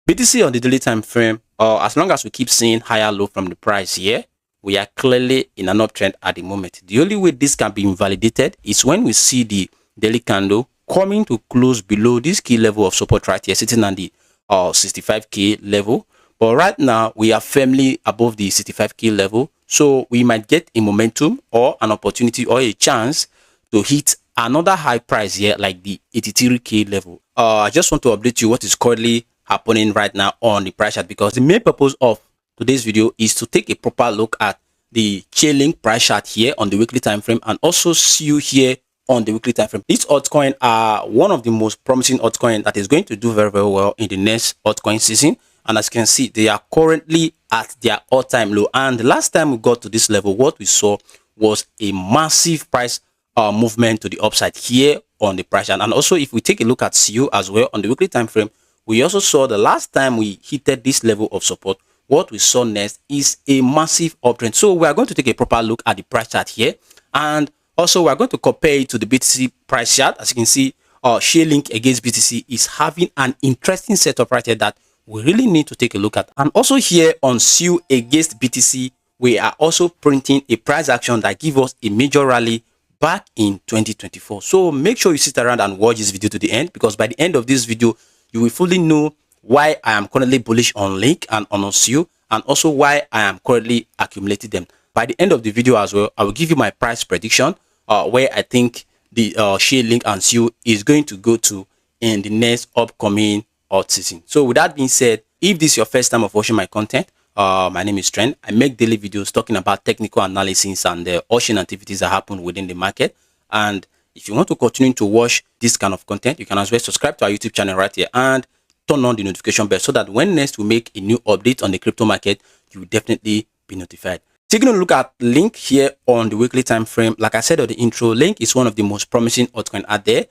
BTC on the daily time frame, as long as we keep seeing higher low from the price here, we are clearly in an uptrend at the moment. The only way this can be invalidated is when we see the daily candle coming to close below this key level of support right here, sitting on the 65k level. But right now we are firmly above the 65k level, so we might get a momentum or an opportunity or a chance to hit another high price here, like the 83k level. I just want to update you what is currently happening right now on the price chart, because the main purpose of today's video is to take a proper look at the Chainlink price chart here on the weekly time frame, and also see you here on the weekly time frame. These altcoins are one of the most promising altcoin that is going to do very well in the next altcoin season. And as you can see, they are currently at their all-time low. And the last time we got to this level, what we saw was a massive price movement to the upside here on the price chart. And also, if we take a look at SUI as well on the weekly time frame, we also saw the last time we hit this level of support, what we saw next is a massive uptrend. So we are going to take a proper look at the price chart here, and also we are going to compare it to the BTC price chart. As you can see, Chainlink against BTC is having an interesting setup right here that we really need to take a look at. And also here on SUI against BTC, we are also printing a price action that gives us a major rally back in 2024. So make sure you sit around and watch this video to the end, because by the end of this video, you will fully know why I am currently bullish on Link and on SUI, and also why I am currently accumulating them. By the end of the video as well, I will give you my price prediction, where I think the Chainlink and SUI is going to go to in the next upcoming alt season. So with that being said, if this is your first time of watching my content, my name is Trend. I make daily videos talking about technical analysis and the auction activities that happen within the market. And if you want to continue to watch this kind of content, you can as well subscribe to our YouTube channel right here and turn on the notification bell, so that when next we make a new update on the crypto market, you will definitely be notified. Taking a look at Link here on the weekly time frame, like I said on the intro, Link is one of the most promising altcoin out there,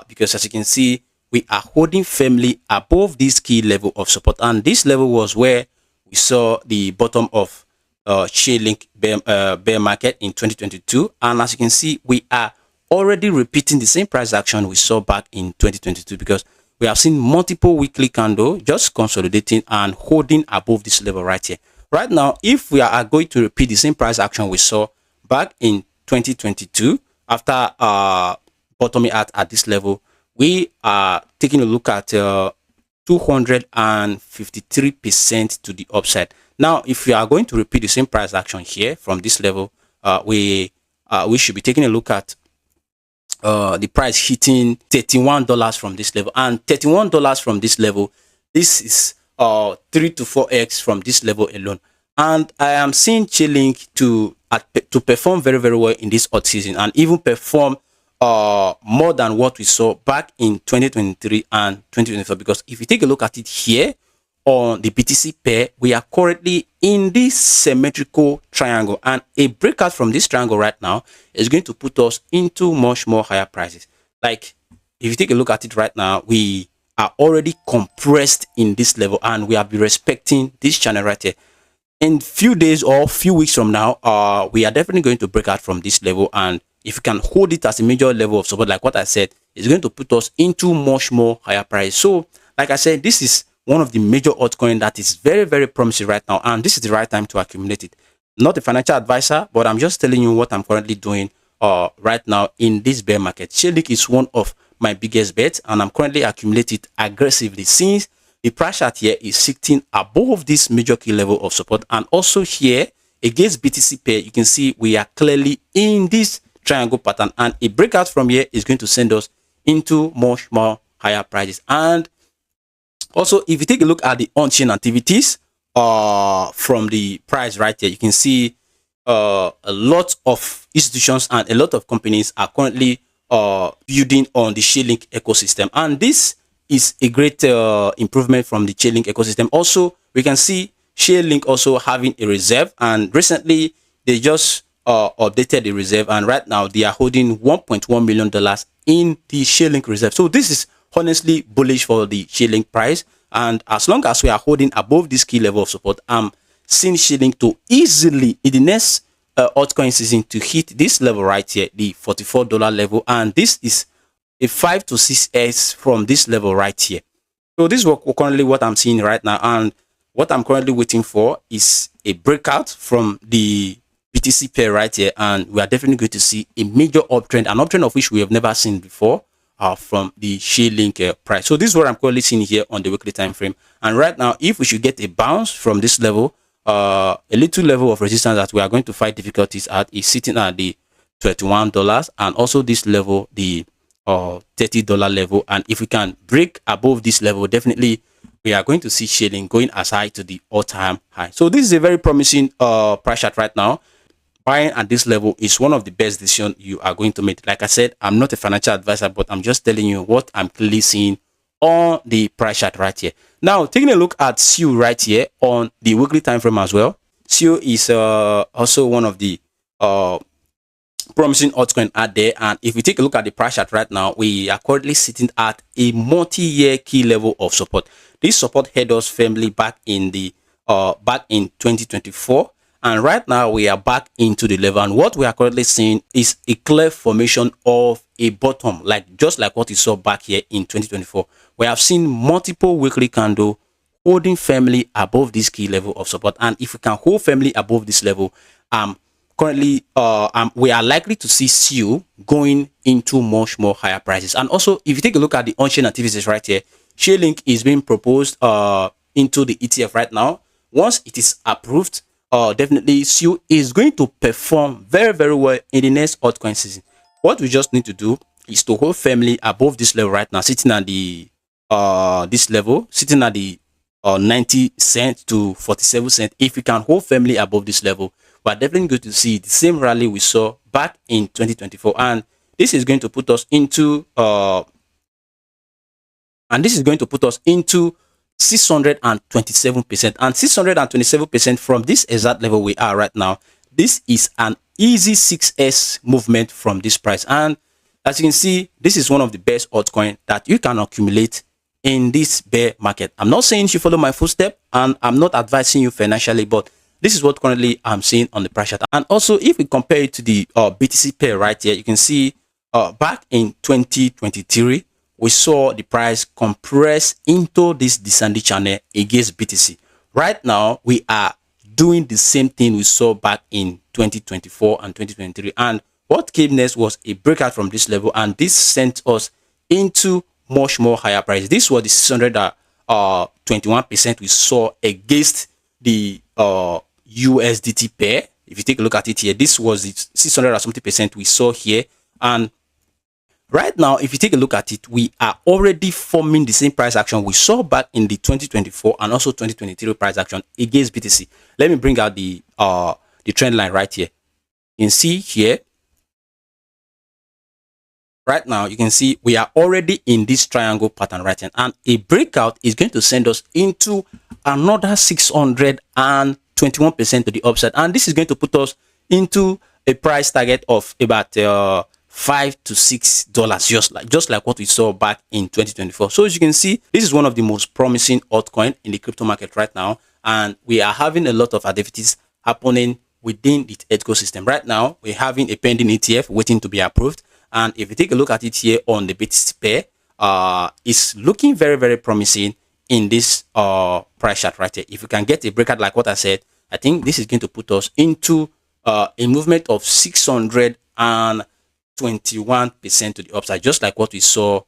because as you can see, we are holding firmly above this key level of support, and this level was where we saw the bottom of Chainlink bear market in 2022. And as you can see, we are already repeating the same price action we saw back in 2022, because we have seen multiple weekly candle just consolidating and holding above this level right here. Right now, if we are going to repeat the same price action we saw back in 2022, after bottoming out at this level, we are taking a look at 253% to the upside. Now, if we are going to repeat the same price action here from this level, we should be taking a look at the price hitting $31 from this level, and $31 from this level, this is 3 to 4x from this level alone. And I am seeing Chainlink to perform very well in this alt season, and even perform more than what we saw back in 2023 and 2024. Because if you take a look at it here on the BTC pair, we are currently in this symmetrical triangle, and a breakout from this triangle right now is going to put us into much more higher prices. Like if you take a look at it right now, we are already compressed in this level, and we have been respecting this channel right here. In few days or few weeks from now, we are definitely going to break out from this level, and if you can hold it as a major level of support, like what I said, it's going to put us into much more higher price. So like I said, this is one of the major altcoin that is very promising right now, and this is the right time to accumulate it. Not a financial advisor, but I'm just telling you what I'm currently doing right now in this bear market. Chainlink is one of my biggest bets, and I'm currently accumulating it aggressively, since the price chart here is sitting above this major key level of support. And also here against BTC pair, you can see we are clearly in this triangle pattern, and a breakout from here is going to send us into much more higher prices. And also, if you take a look at the on-chain activities from the price right here, you can see a lot of institutions and a lot of companies are currently building on the Chainlink ecosystem, and this is a great improvement from the Chainlink ecosystem. Also, we can see Chainlink also having a reserve, and recently they just updated the reserve, and right now they are holding $1.1 million in the Chainlink reserve. So this is honestly bullish for the Chainlink price, and as long as we are holding above this key level of support, I'm seeing Chainlink to easily in the next altcoin season to hit this level right here, the $44 level, and this is a 5 to 6x from this level right here. So this is currently what I'm seeing right now, and what I'm currently waiting for is a breakout from the BTC pair right here, and we are definitely going to see a major uptrend, an uptrend of which we have never seen before from the Chainlink price. So this is what I'm currently seeing here on the weekly time frame, and right now, if we should get a bounce from this level, a little level of resistance that we are going to fight difficulties at is sitting at the $21, and also this level, the $30 level. And if we can break above this level, definitely we are going to see Chainlink going as high to the all-time high. So this is a very promising price chart right now. Buying at this level is one of the best decisions you are going to make. Like I said, I'm not a financial advisor, but I'm just telling you what I'm clearly seeing on the price chart right here. Now, taking a look at SUI right here on the weekly time frame as well. SUI is also one of the promising altcoin out there, and if we take a look at the price chart right now, we are currently sitting at a multi-year key level of support. This support held us firmly back in the back in 2024, and right now we are back into the level, and what we are currently seeing is a clear formation of a bottom, like just like what we saw back here in 2024. We have seen multiple weekly candle holding firmly above this key level of support, and if we can hold firmly above this level, currently we are likely to see SUI going into much more higher prices. And also, if you take a look at the on-chain activities right here, Chainlink is being proposed into the ETF right now. Once it is approved, definitely SUI is going to perform very, very well in the next altcoin season. What we just need to do is to hold firmly above this level right now, sitting at the this level, sitting at the 90 cents to 47 cents. If we can hold firmly above this level, we're definitely going to see the same rally we saw back in 2024, and this is going to put us into 627%, and 627% from this exact level we are right now. This is an easy 6x movement from this price, and as you can see, this is one of the best altcoin that you can accumulate in this bear market. I'm not saying you should follow my footstep, and I'm not advising you financially, but this is what currently I'm seeing on the price chart. And also, if we compare it to the BTC pair right here, you can see back in 2023, we saw the price compress into this descending channel against BTC. Right now, we are doing the same thing we saw back in 2024 and 2023. And what came next was a breakout from this level, and this sent us into much more higher price. This was the 621% we saw against the USDT pair. If you take a look at it here, this was the 600 or something percent we saw here, and right now, if you take a look at it, we are already forming the same price action we saw back in the 2024 and also 2023 price action against BTC. Let me bring out the trend line right here. You can see here, right now, you can see we are already in this triangle pattern right here, and a breakout is going to send us into another 621% to the upside, and this is going to put us into a price target of about $5 to $6, just like what we saw back in 2024. So as you can see, this is one of the most promising altcoin in the crypto market right now, and we are having a lot of activities happening within the ecosystem. Right now, we're having a pending ETF waiting to be approved, and if you take a look at it here on the BTC pair, it's looking very, very promising in this price chart right here. If you can get a breakout like what I said, I think this is going to put us into a movement of 621% to the upside, just like what we saw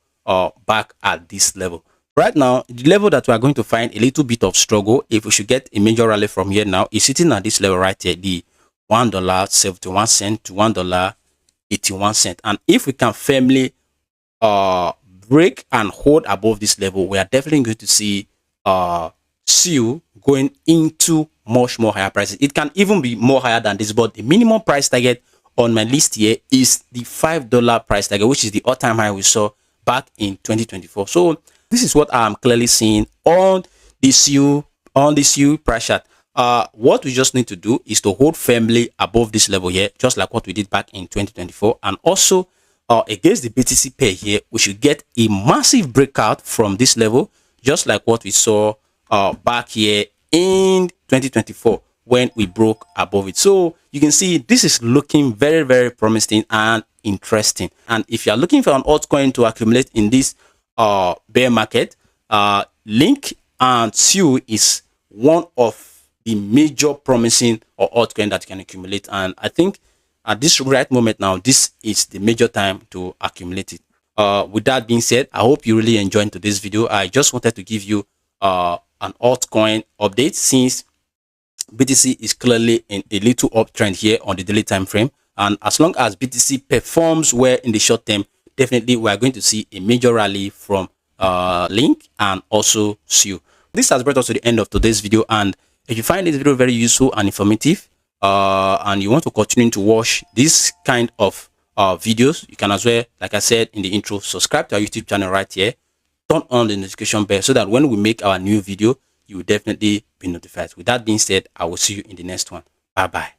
back at this level. Right now, the level that we are going to find a little bit of struggle, if we should get a major rally from here now, is sitting at this level right here, the $1.71 to $1.81. And if we can firmly break and hold above this level, we are definitely going to see SUI going into much more higher prices. It can even be more higher than this, but the minimum price target on my list here is the $5 price target, which is the all-time high we saw back in 2024. So this is what I'm clearly seeing on the SUI price chart. What we just need to do is to hold firmly above this level here, just like what we did back in 2024, and also against the BTC pair here, we should get a massive breakout from this level, just like what we saw back here in 2024 when we broke above it. So you can see this is looking very, very promising and interesting. And if you are looking for an altcoin to accumulate in this bear market, Link and SUI is one of the major promising or altcoin that you can accumulate, and I think at this right moment now, this is the major time to accumulate it. With that being said, I hope you really enjoyed today's video. I just wanted to give you an altcoin update, since BTC is clearly in a little uptrend here on the daily time frame, and as long as BTC performs well in the short term, definitely we are going to see a major rally from Link and also SUI. This has brought us to the end of today's video, and if you find this video very useful and informative, and you want to continue to watch this kind of videos, you can as well, like I said in the intro, subscribe to our YouTube channel right here, turn on the notification bell so that when we make our new video, you will definitely be notified. With that being said, I will see you in the next one. Bye bye.